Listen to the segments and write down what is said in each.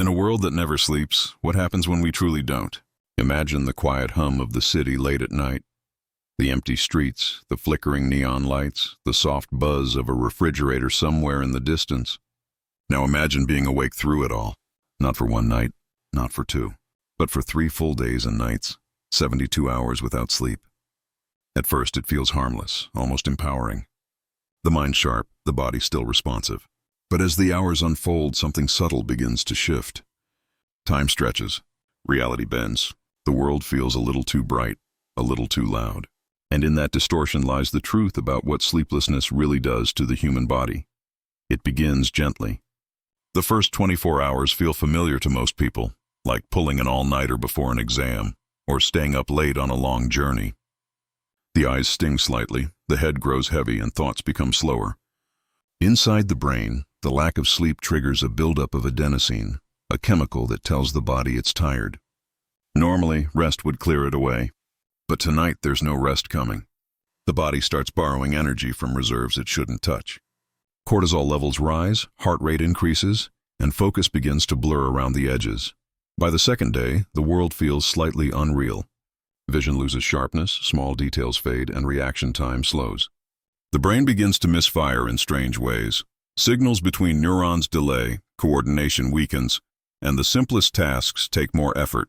In a world that never sleeps, what happens when we truly don't? Imagine the quiet hum of the city late at night. The empty streets, the flickering neon lights, the soft buzz of a refrigerator somewhere in the distance. Now imagine being awake through it all. Not for one night, not for two, but for 3 full days and nights, 72 hours without sleep. At first it feels harmless, almost empowering. The mind sharp, the body still responsive. But as the hours unfold, something subtle begins to shift. Time stretches. Reality bends. The world feels a little too bright, a little too loud. And in that distortion lies the truth about what sleeplessness really does to the human body. It begins gently. The first 24 hours feel familiar to most people, like pulling an all-nighter before an exam, or staying up late on a long journey. The eyes sting slightly, the head grows heavy, and thoughts become slower. Inside the brain, the lack of sleep triggers a buildup of adenosine, a chemical that tells the body it's tired. Normally, rest would clear it away. But tonight there's no rest coming. The body starts borrowing energy from reserves it shouldn't touch. Cortisol levels rise, heart rate increases, and focus begins to blur around the edges. By the second day, the world feels slightly unreal. Vision loses sharpness, small details fade, and reaction time slows. The brain begins to misfire in strange ways. Signals between neurons delay, coordination weakens, and the simplest tasks take more effort.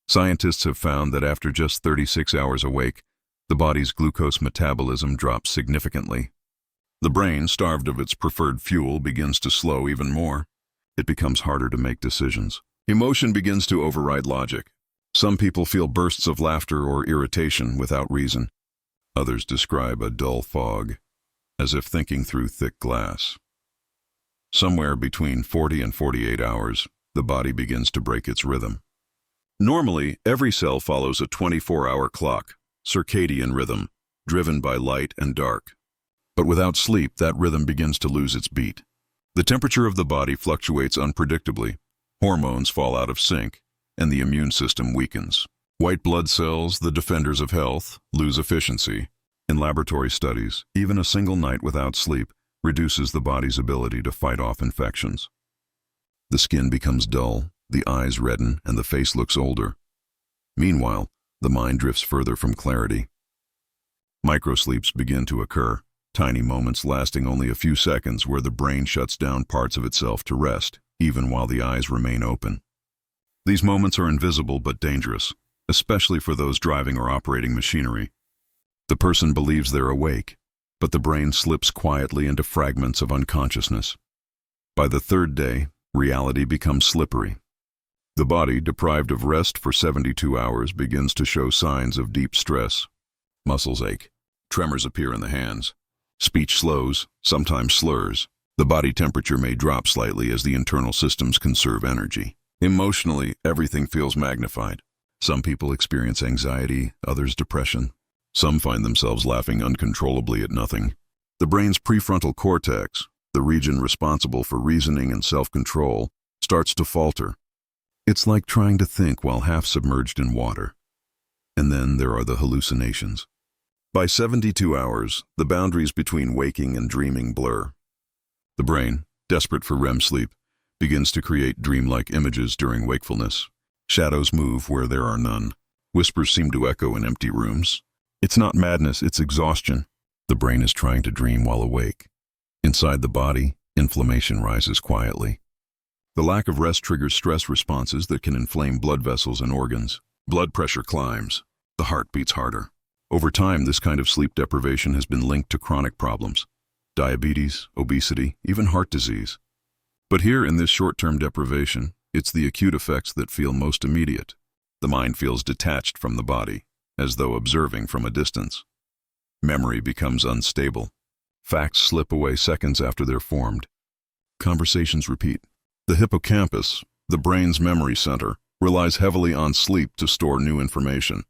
Scientists have found that after just 36 hours awake, the body's glucose metabolism drops significantly. The brain, starved of its preferred fuel, begins to slow even more. It becomes harder to make decisions. Emotion begins to override logic. Some people feel bursts of laughter or irritation without reason. Others describe a dull fog, as if thinking through thick glass. Somewhere between 40 and 48 hours, the body begins to break its rhythm. Normally, every cell follows a 24-hour clock, circadian rhythm, driven by light and dark. But without sleep, that rhythm begins to lose its beat. The temperature of the body fluctuates unpredictably, hormones fall out of sync, and the immune system weakens. White blood cells, the defenders of health, lose efficiency. In laboratory studies, even a single night without sleep reduces the body's ability to fight off infections. The skin becomes dull, the eyes redden, and the face looks older. Meanwhile, the mind drifts further from clarity. Microsleeps begin to occur, tiny moments lasting only a few seconds where the brain shuts down parts of itself to rest, even while the eyes remain open. These moments are invisible but dangerous, especially for those driving or operating machinery. The person believes they're awake, but the brain slips quietly into fragments of unconsciousness. By the third day, reality becomes slippery. The body, deprived of rest for 72 hours, begins to show signs of deep stress. Muscles ache. Tremors appear in the hands. Speech slows, sometimes slurs. The body temperature may drop slightly as the internal systems conserve energy. Emotionally, everything feels magnified. Some people experience anxiety, others depression. Some find themselves laughing uncontrollably at nothing. The brain's prefrontal cortex, the region responsible for reasoning and self-control, starts to falter. It's like trying to think while half submerged in water. And then there are the hallucinations. By 72 hours, the boundaries between waking and dreaming blur. The brain, desperate for REM sleep, begins to create dreamlike images during wakefulness. Shadows move where there are none. Whispers seem to echo in empty rooms. It's not madness, it's exhaustion. The brain is trying to dream while awake. Inside the body, inflammation rises quietly. The lack of rest triggers stress responses that can inflame blood vessels and organs. Blood pressure climbs. The heart beats harder. Over time, this kind of sleep deprivation has been linked to chronic problems: diabetes, obesity, even heart disease. But here in this short-term deprivation, it's the acute effects that feel most immediate. The mind feels detached from the body, as though observing from a distance. Memory becomes unstable. Facts slip away seconds after they're formed. Conversations repeat. The hippocampus, the brain's memory center, relies heavily on sleep to store new information.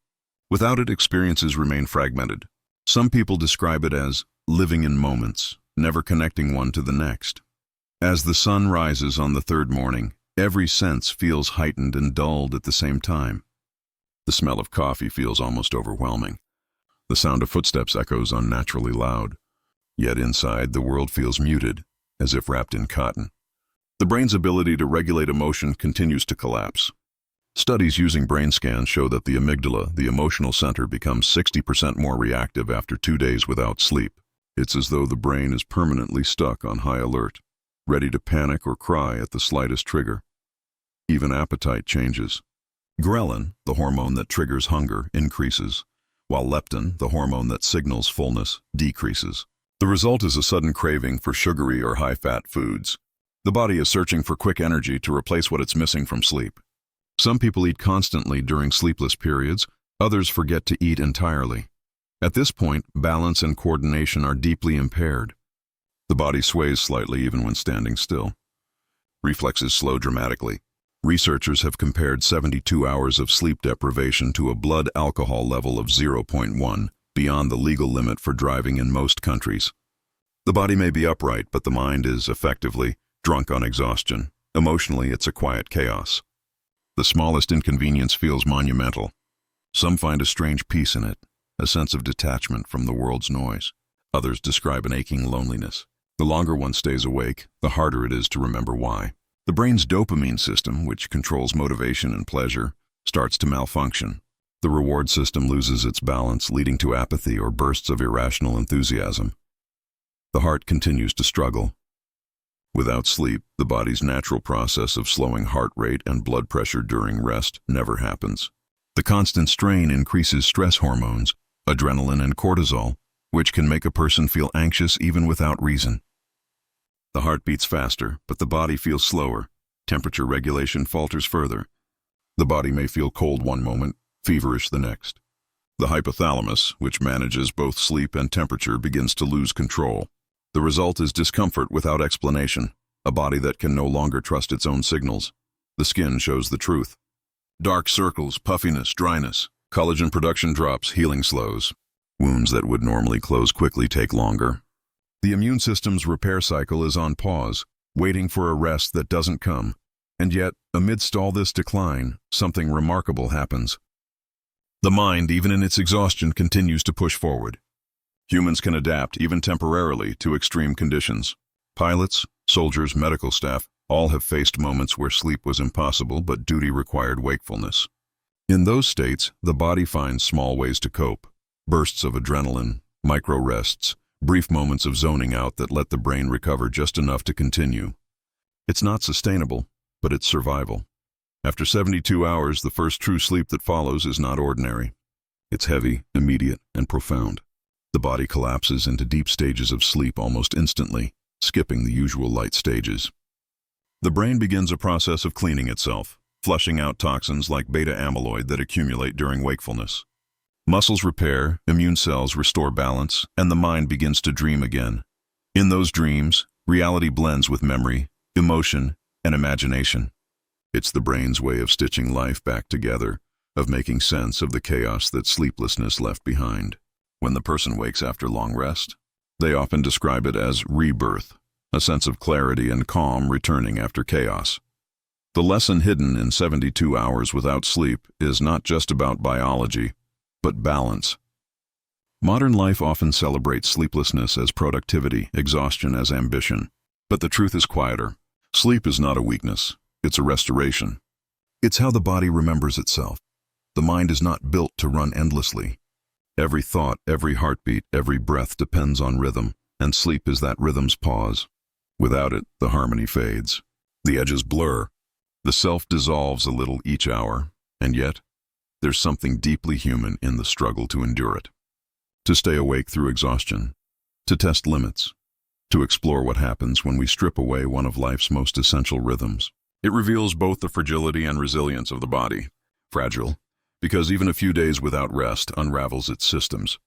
Without it, experiences remain fragmented. Some people describe it as living in moments, never connecting one to the next. As the sun rises on the third morning, every sense feels heightened and dulled at the same time. The smell of coffee feels almost overwhelming. The sound of footsteps echoes unnaturally loud. Yet inside, the world feels muted, as if wrapped in cotton. The brain's ability to regulate emotion continues to collapse. Studies using brain scans show that the amygdala, the emotional center, becomes 60% more reactive after 2 days without sleep. It's as though the brain is permanently stuck on high alert, ready to panic or cry at the slightest trigger. Even appetite changes. Ghrelin, the hormone that triggers hunger, increases, while leptin, the hormone that signals fullness, decreases. The result is a sudden craving for sugary or high-fat foods. The body is searching for quick energy to replace what it's missing from sleep. Some people eat constantly during sleepless periods, others forget to eat entirely. At this point, balance and coordination are deeply impaired. The body sways slightly even when standing still. Reflexes slow dramatically. Researchers have compared 72 hours of sleep deprivation to a blood alcohol level of 0.1, beyond the legal limit for driving in most countries. The body may be upright, but the mind is, effectively, drunk on exhaustion. Emotionally, it's a quiet chaos. The smallest inconvenience feels monumental. Some find a strange peace in it, a sense of detachment from the world's noise. Others describe an aching loneliness. The longer one stays awake, the harder it is to remember why. The brain's dopamine system, which controls motivation and pleasure, starts to malfunction. The reward system loses its balance, leading to apathy or bursts of irrational enthusiasm. The heart continues to struggle. Without sleep, the body's natural process of slowing heart rate and blood pressure during rest never happens. The constant strain increases stress hormones, adrenaline and cortisol, which can make a person feel anxious even without reason. The heart beats faster, but the body feels slower. Temperature regulation falters further. The body may feel cold one moment, feverish the next. The hypothalamus, which manages both sleep and temperature, begins to lose control. The result is discomfort without explanation, a body that can no longer trust its own signals. The skin shows the truth. Dark circles, puffiness, dryness. Collagen production drops, healing slows. Wounds that would normally close quickly take longer. The immune system's repair cycle is on pause, waiting for a rest that doesn't come. And yet, amidst all this decline, something remarkable happens. The mind, even in its exhaustion, continues to push forward. Humans can adapt, even temporarily, to extreme conditions. Pilots, soldiers, medical staff, all have faced moments where sleep was impossible, but duty required wakefulness. In those states, the body finds small ways to cope. Bursts of adrenaline, micro-rests, brief moments of zoning out that let the brain recover just enough to continue. It's not sustainable, but it's survival. After 72 hours, the first true sleep that follows is not ordinary. It's heavy, immediate, and profound. The body collapses into deep stages of sleep almost instantly, skipping the usual light stages. The brain begins a process of cleaning itself, flushing out toxins like beta-amyloid that accumulate during wakefulness. Muscles repair, immune cells restore balance, and the mind begins to dream again. In those dreams, reality blends with memory, emotion, and imagination. It's the brain's way of stitching life back together, of making sense of the chaos that sleeplessness left behind. When the person wakes after long rest, they often describe it as rebirth, a sense of clarity and calm returning after chaos. The lesson hidden in 72 hours without sleep is not just about biology, but balance. Modern life often celebrates sleeplessness as productivity, exhaustion as ambition. But the truth is quieter. Sleep is not a weakness, it's a restoration. It's how the body remembers itself. The mind is not built to run endlessly. Every thought, every heartbeat, every breath depends on rhythm, and sleep is that rhythm's pause. Without it, the harmony fades. The edges blur. The self dissolves a little each hour, and yet, there's something deeply human in the struggle to endure it. To stay awake through exhaustion, to test limits, to explore what happens when we strip away one of life's most essential rhythms. It reveals both the fragility and resilience of the body. Fragile, because even a few days without rest unravels its systems.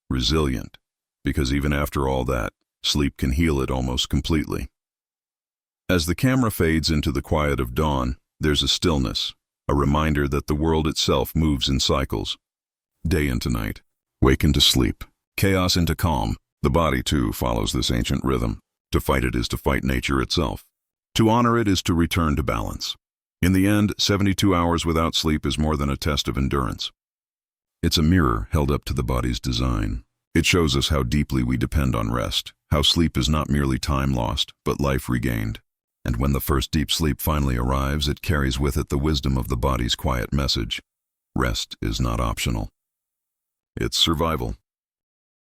Resilient, because even after all that, sleep can heal it almost completely. As the camera fades into the quiet of dawn, there's a stillness, a reminder that the world itself moves in cycles. Day into night, wake into sleep, chaos into calm. The body, too, follows this ancient rhythm. To fight it is to fight nature itself. To honor it is to return to balance. In the end, 72 hours without sleep is more than a test of endurance. It's a mirror held up to the body's design. It shows us how deeply we depend on rest, how sleep is not merely time lost, but life regained. And when the first deep sleep finally arrives, it carries with it the wisdom of the body's quiet message. Rest is not optional. It's survival.